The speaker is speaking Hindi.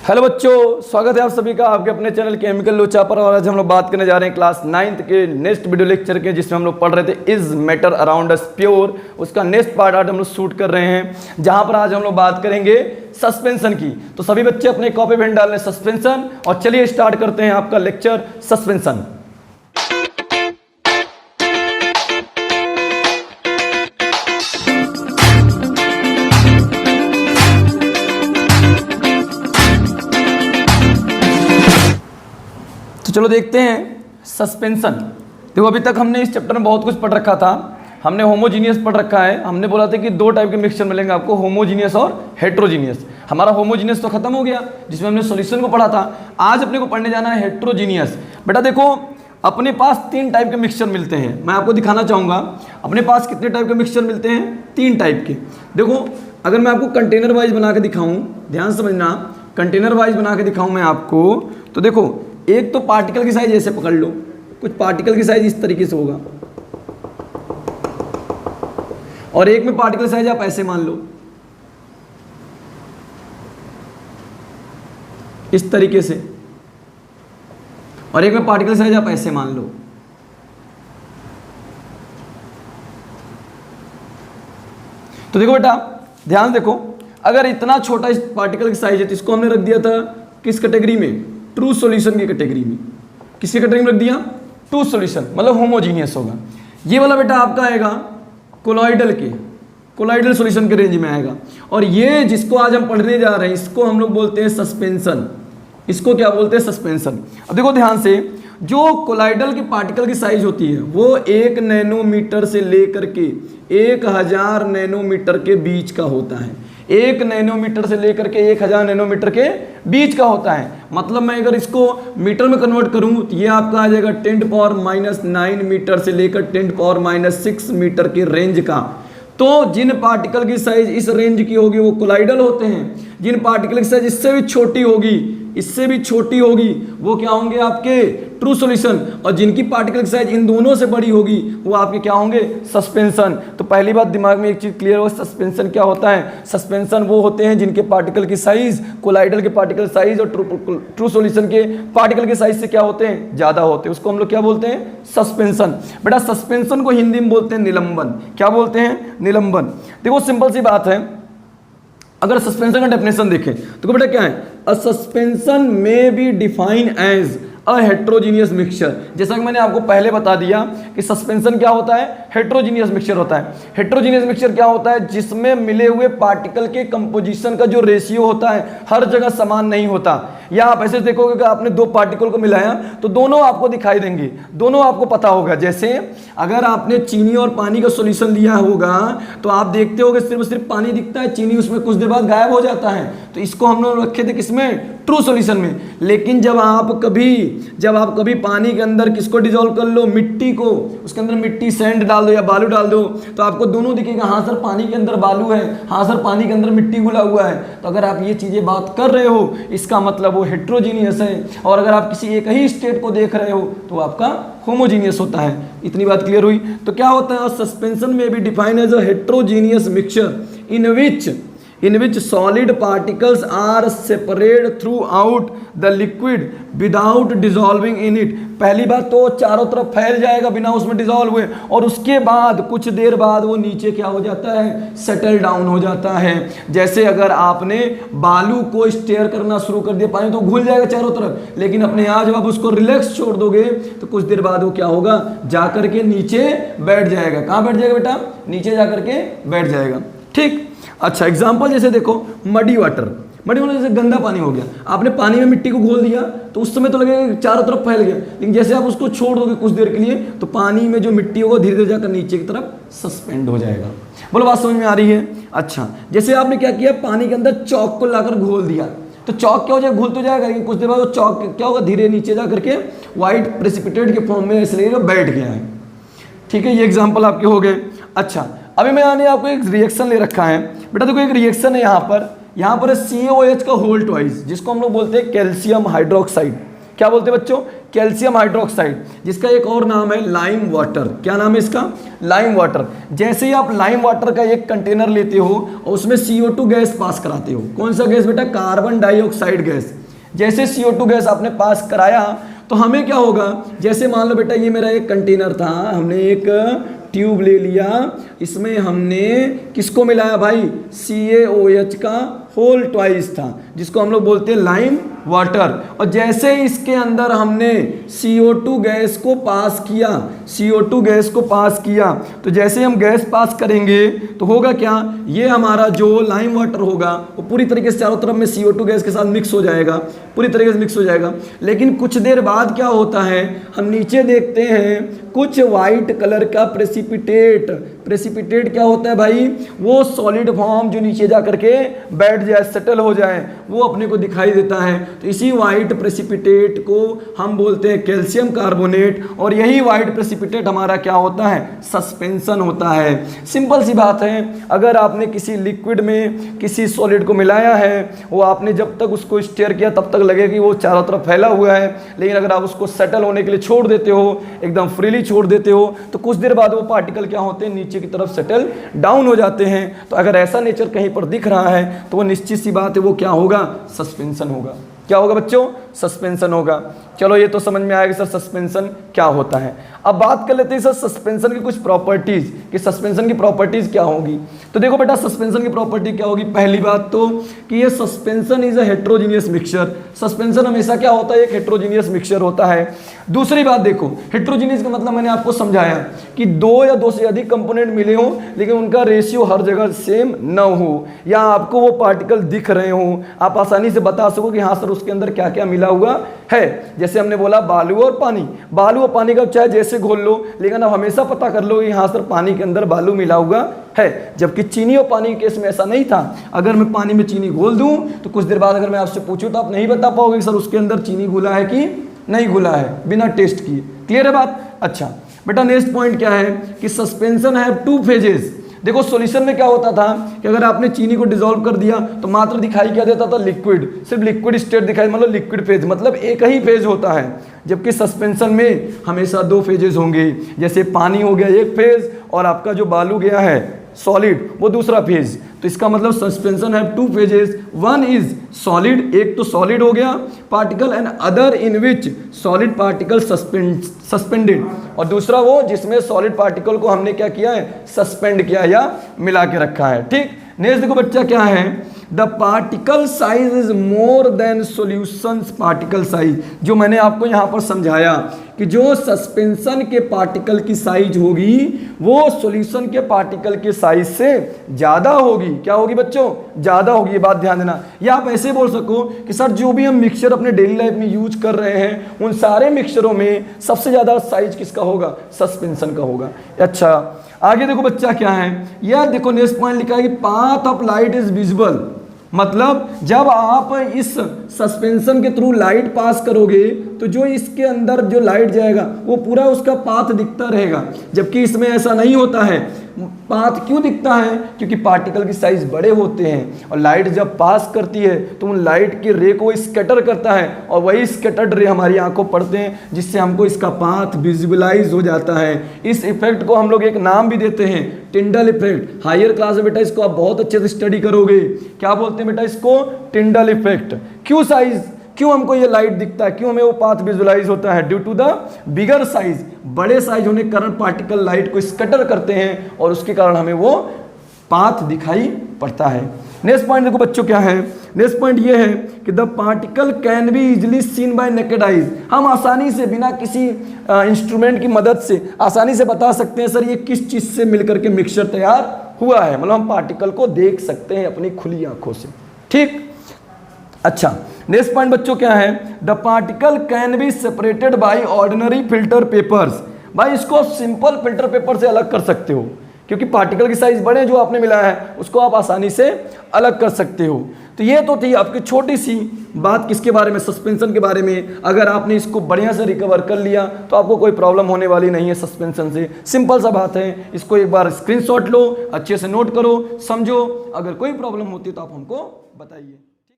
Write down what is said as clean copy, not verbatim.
हेलो बच्चों, स्वागत है आप सभी का आपके अपने चैनल केमिकल लोचा पर। और आज हम लोग बात करने जा रहे हैं क्लास 9th के नेक्स्ट वीडियो लेक्चर के, जिसमें हम लोग पढ़ रहे थे is matter around us pure. उसका नेक्स्ट पार्ट आज हम लोग शूट कर रहे हैं, जहां पर आज हम लोग बात करेंगे सस्पेंशन की। तो सभी बच्चे अपने कॉपी पेन डाल लें सस्पेंशन, और चलिए स्टार्ट करते हैं आपका लेक्चर सस्पेंशन। तो चलो देखते हैं सस्पेंशन। देखो, अभी तक हमने इस चैप्टर में बहुत कुछ पढ़ रखा था। हमने होमोजीनियस पढ़ रखा है। हमने बोला था कि दो टाइप के मिक्सचर मिलेंगे आपको, होमोजीनियस और हेट्रोजीनियस। हमारा होमोजीनियस तो खत्म हो गया, जिसमें हमने सॉल्यूशन को पढ़ा था। आज अपने को पढ़ने जाना है हेट्रोजीनियस। बेटा देखो, अपने पास तीन टाइप के मिक्सचर मिलते हैं। मैं आपको दिखाना चाहूँगा अपने पास कितने टाइप के मिक्सचर मिलते हैं। तीन टाइप के। देखो, अगर मैं आपको कंटेनर वाइज बना के दिखाऊँ, ध्यान समझना, कंटेनर वाइज बना के दिखाऊँ मैं आपको, तो देखो, एक तो पार्टिकल की साइज ऐसे पकड़ लो, कुछ पार्टिकल की साइज इस तरीके से होगा, और एक में पार्टिकल साइज आप ऐसे मान लो, इस तरीके से, और एक में पार्टिकल साइज आप ऐसे मान लो। तो देखो बेटा, ध्यान देखो, अगर इतना छोटा इस पार्टिकल की साइज है तो इसको हमने रख दिया था किस कैटेगरी में? ट्रू सॉल्यूशन की कैटेगरी में। किसकी कैटेगरी में रख दिया? ट्रू सॉल्यूशन, मतलब होमोजीनियस होगा। ये वाला बेटा आपका आएगा कोलॉइडल के, कोलॉइडल सॉल्यूशन के रेंज में आएगा। और ये जिसको आज हम पढ़ने जा रहे हैं, इसको हम लोग बोलते हैं सस्पेंशन। इसको क्या बोलते हैं? सस्पेंशन। अब देखो ध्यान से, जो कोलॉइडल की पार्टिकल की साइज होती है वो 1 नैनोमीटर से लेकर के 1000 नैनोमीटर के बीच का होता है। 1 नैनोमीटर से लेकर के 1000 नैनोमीटर के बीच का होता है। मतलब मैं अगर इसको मीटर में कन्वर्ट करूं तो ये आपका आ जाएगा 10⁻⁹ मीटर से लेकर 10⁻⁶ मीटर के रेंज का। तो जिन पार्टिकल की साइज इस रेंज की होगी वो कोलॉइडल होते हैं। जिन पार्टिकल की साइज इससे भी छोटी होगी, इससे भी छोटी होगी, वो क्या होंगे? आपके ट्रू सॉल्यूशन। और जिनकी पार्टिकल की साइज इन दोनों से बड़ी होगी वो आपके क्या होंगे? सस्पेंशन। तो पहली बात दिमाग में एक चीज क्लियर हो, सस्पेंशन क्या होता है? सस्पेंशन वो होते हैं जिनके पार्टिकल की साइज कोलॉइडल के पार्टिकल साइज और ट्रू सॉल्यूशन के पार्टिकल के साइज से क्या होते हैं? ज्यादा होते हैं। उसको हम लोग क्या बोलते हैं? सस्पेंशन। बेटा सस्पेंशन को हिंदी में बोलते हैं निलंबन। क्या बोलते हैं? निलंबन। देखो सिंपल सी बात है, अगर सस्पेंशन का डेफिनेशन देखें तो बेटा क्या है? अ सस्पेंशन में be define as a heterogeneous mixture. जैसा कि मैंने आपको पहले बता दिया कि सस्पेंशन क्या होता है? हेट्रोजीनियस मिक्सचर होता है। हेट्रोजीनियस मिक्सचर क्या होता है? जिसमें मिले हुए पार्टिकल के कंपोजिशन का जो रेशियो होता है हर जगह समान नहीं होता। या आप ऐसे देखोगे कि आपने दो पार्टिकल को मिलाया तो दोनों आपको दिखाई देंगे, दोनों आपको पता होगा। जैसे अगर आपने चीनी और पानी का सॉल्यूशन लिया होगा तो आप देखते होगे सिर्फ पानी दिखता है, चीनी उसमें कुछ देर बाद गायब हो जाता है। तो इसको हम लोग रखे थे किसमें? ट्रू सॉल्यूशन में। लेकिन जब आप कभी पानी के अंदर किसको डिसॉल्व कर लो? मिट्टी को, उसके अंदर मिट्टी सैंड डाल दो या बालू डाल दो, तो आपको दोनों दिखेगा, हाँ सर पानी के अंदर बालू है, हाँ सर पानी के अंदर मिट्टी घुला हुआ है। तो अगर आप ये चीजें बात कर रहे हो, इसका मतलब वो हेट्रोजीनियस है। और अगर आप किसी एक ही स्टेट को देख रहे हो तो आपका होमोजीनियस होता है। इतनी बात क्लियर हुई? तो क्या होता है? सस्पेंशन में भी define as a heterogeneous mixture in which solid particles are separate throughout the liquid without dissolving in it। पहली बात तो चारों तरफ फैल जाएगा बिना उसमें डिसॉल्व हुए, और उसके बाद कुछ देर बाद वो नीचे क्या हो जाता है? सेटल डाउन हो जाता है। जैसे अगर आपने बालू को स्टेयर करना शुरू कर दिया, पानी तो घुल जाएगा चारों तरफ, लेकिन अपने यहाँ जब आप उसको रिलैक्स छोड़ दोगे तो कुछ देर बाद वो क्या होगा? जाकर के नीचे बैठ जाएगा। कहाँ बैठ जाएगा बेटा? नीचे जाकर के बैठ जाएगा। ठीक। अच्छा, एग्जाम्पल जैसे देखो, मडी वाटर जैसे गंदा पानी हो गया। आपने पानी में मिट्टी को घोल दिया तो उस समय तो लगेगा चारों तरफ फैल गया, लेकिन जैसे आप उसको छोड़ दोगे कुछ देर के लिए तो पानी में जो मिट्टी होगा धीरे धीरे जाकर नीचे की तरफ सस्पेंड हो जाएगा। बोलो बात समझ में आ रही है? अच्छा, जैसे आपने क्या किया, पानी के अंदर चौक को लाकर घोल दिया तो चौक क्या हो जाएगा? घुल तो जाएगा, लेकिन कुछ देर बाद वो चौक क्या होगा? धीरे नीचे जा करके व्हाइट प्रेसिपिटेट के फॉर्म में इसलिए बैठ गया है। ठीक है, ये एग्जाम्पल आपके हो गए। अच्छा, अभी मैंने आपको एक रिएक्शन ले रखा है। बेटा देखो, एक रिएक्शन है यहाँ पर CaOH का होल ट्वाइस, जिसको हम लोग बोलते हैं कैल्शियम हाइड्रोक्साइड। क्या बोलते हैं बच्चों? कैल्शियम हाइड्रोक्साइड, जिसका एक और नाम है लाइम वाटर। क्या नाम है इसका? Lime water. जैसे ही आप लाइम वाटर का एक कंटेनर लेते हो और उसमें CO2 गैस पास कराते हो, कौन सा गैस बेटा? Carbon dioxide gas. जैसे CO2 गैस आपने पास कराया तो हमें क्या होगा? जैसे मान लो बेटा ये मेरा एक कंटेनर था, हमने एक ट्यूब ले लिया, इसमें हमने किसको मिलाया भाई? CaOH का होल ट्वाइस था, जिसको हम लोग बोलते हैं लाइम वाटर। और जैसे इसके अंदर हमने CO2 गैस को पास किया, CO2 गैस को पास किया, तो जैसे हम गैस पास करेंगे तो होगा क्या? ये हमारा जो लाइम वाटर होगा वो पूरी तरीके से चारों तरफ में CO2 गैस के साथ मिक्स हो जाएगा, पूरी तरीके से मिक्स हो जाएगा। लेकिन कुछ देर बाद क्या होता है, हम नीचे देखते हैं कुछ वाइट कलर का प्रेसिपिटेट। प्रेसिपिटेट क्या होता है भाई? वो सॉलिड फॉर्म जो नीचे जा करके बैठ जाए, सेटल हो जाए, वो अपने को दिखाई देता है। तो इसी वाइट प्रेसिपिटेट को हम बोलते हैं कैल्शियम कार्बोनेट, और यही वाइट प्रेसिपिटेट हमारा क्या होता है? सस्पेंशन होता है। सिंपल सी बात है, अगर आपने किसी लिक्विड में किसी सॉलिड को मिलाया है, वो आपने जब तक उसको स्टेयर किया तब तक लगेगा कि वो चारों तरफ फैला हुआ है, लेकिन अगर आप उसको सेटल होने के लिए छोड़ देते हो, एकदम फ्रीली छोड़ देते हो, तो कुछ देर बाद वो पार्टिकल क्या होते हैं? नीचे की तरफ सेटल डाउन हो जाते हैं। तो अगर ऐसा नेचर कहीं पर दिख रहा है तो वो निश्चित सी बात है, वो क्या होगा? सस्पेंशन होगा। क्या होगा बच्चों? सस्पेंशन होगा। चलो ये तो समझ में आएगा सर सस्पेंशन क्या होता है। अब बात कर लेते हैं सर सस्पेंशन की कुछ प्रॉपर्टीज, कि सस्पेंशन की प्रॉपर्टीज क्या होगी। तो देखो बेटा सस्पेंशन की प्रॉपर्टी क्या होगी? पहली बात तो कि ये suspension is a heterogeneous mixture. Suspension हमेशा क्या होता है? एक हेट्रोजीनियस मिक्सचर होता है। दूसरी बात देखो, हेट्रोजीनियस का मतलब मैंने आपको समझाया कि दो या दो से अधिक कंपोनेंट मिले हों लेकिन उनका रेशियो हर जगह सेम न हो, या आपको वो पार्टिकल दिख रहे हों, आप आसानी से बता सको कि हाँ सर उसके अंदर क्या क्या मिला हुआ है। जैसे हमने बोला बालू और पानी, बालू और पानी का चाहे जैसे घोल लो, लेकिन आप हमेशा पता कर लो कि हाँ सर पानी के अंदर बालू मिला हुआ है। जबकि चीनी और पानी के केस में ऐसा नहीं था। अगर मैं पानी में चीनी घोल दूं तो कुछ देर बाद अगर मैं आपसे पूछूं तो आप नहीं बता पाओगे कि सर उसके अंदर चीनी घुला है कि नहीं घुला है, बिना टेस्ट किए। क्लियर है बात? अच्छा बेटा नेक्स्ट पॉइंट क्या है कि सस्पेंशन हैव टू फेजेस। देखो सॉल्यूशन में क्या होता था कि अगर आपने चीनी को डिसॉल्व कर दिया तो मात्र दिखाई क्या देता था? लिक्विड, सिर्फ लिक्विड स्टेट दिखाई, मतलब लिक्विड फेज, मतलब एक ही फेज होता है। जबकि सस्पेंशन में हमेशा दो फेजेस होंगे। जैसे पानी हो गया एक फेज और आपका जो बालू गया है सॉलिड वो दूसरा फेज। तो इसका मतलब suspension have two phases, one is solid, एक तो सॉलिड हो गया particle, and other in which solid particle suspended, और दूसरा वो जिसमें सॉलिड पार्टिकल को हमने क्या किया है? सस्पेंड किया या मिला के रखा है। ठीक, नेक्स्ट देखो बच्चा क्या है? The particle size is more than solution particle size. जो मैंने आपको यहाँ पर समझाया कि जो सस्पेंशन के पार्टिकल की साइज होगी वो सॉल्यूशन के पार्टिकल के साइज से ज़्यादा होगी। क्या होगी बच्चों? ज़्यादा होगी। ये बात ध्यान देना। या आप ऐसे बोल सको कि सर जो भी हम मिक्सचर अपने डेली लाइफ में यूज कर रहे हैं उन सारे मिक्सचरों में सबसे ज़्यादा साइज किसका होगा? सस्पेंशन का होगा। अच्छा आगे देखो बच्चा क्या है? यह देखो नेक्स्ट पॉइंट लिखा है कि path of light is visible. मतलब जब आप इस सस्पेंशन के थ्रू लाइट पास करोगे तो जो इसके अंदर जो लाइट जाएगा वो पूरा उसका पाथ दिखता रहेगा, जबकि इसमें ऐसा नहीं होता है। पाथ क्यों दिखता है? क्योंकि पार्टिकल की साइज बड़े होते हैं और लाइट जब पास करती है तो उन लाइट की रे को स्कैटर करता है और वही स्कैटर्ड रे हमारी आंखों पड़ते हैं, जिससे हमको इसका पाथ विजुअलाइज हो जाता है। इस इफेक्ट को हम लोग एक नाम भी देते हैं, टिंडल इफेक्ट। हायर क्लास में बेटा इसको आप बहुत अच्छे से स्टडी करोगे। क्या बोलते हैं बेटा इसको? Tyndall effect. क्यों साइज, क्यों हमको ये लाइट दिखता है, क्यों हमें वो पाथ विजुअलाइज होता है? Due to the bigger size. बड़े साइज होने के कारण पार्टिकल लाइट को स्कैटर करते हैं और उसके कारण हमें वो पाथ दिखाई पड़ता है। नेक्स्ट पॉइंट देखो बच्चों क्या है? नेक्स्ट पॉइंट ये है कि the particle can be easily seen by naked eyes. हम आसानी से बिना किसी इंस्ट्रूमेंट की मदद से आसानी से बता सकते हैं सर ये किस चीज से मिलकर के मिक्सचर तैयार हुआ है। मतलब हम पार्टिकल को देख सकते हैं अपनी खुली आंखों से। ठीक, अच्छा नेक्स्ट पॉइंट बच्चों क्या है? The particle can be separated by ordinary filter papers. भाई इसको आप सिंपल फिल्टर पेपर से अलग कर सकते हो, क्योंकि पार्टिकल की साइज बड़े जो आपने मिलाया है उसको आप आसानी से अलग कर सकते हो। तो ये तो थी आपकी छोटी सी बात किसके बारे में? सस्पेंशन के बारे में। अगर आपने इसको बढ़िया से रिकवर कर लिया तो आपको कोई प्रॉब्लम होने वाली नहीं है सस्पेंशन से। सिंपल सा बात है, इसको एक बार स्क्रीनशॉट लो, अच्छे से नोट करो, समझो। अगर कोई प्रॉब्लम होती है तो आप हमको बताइए।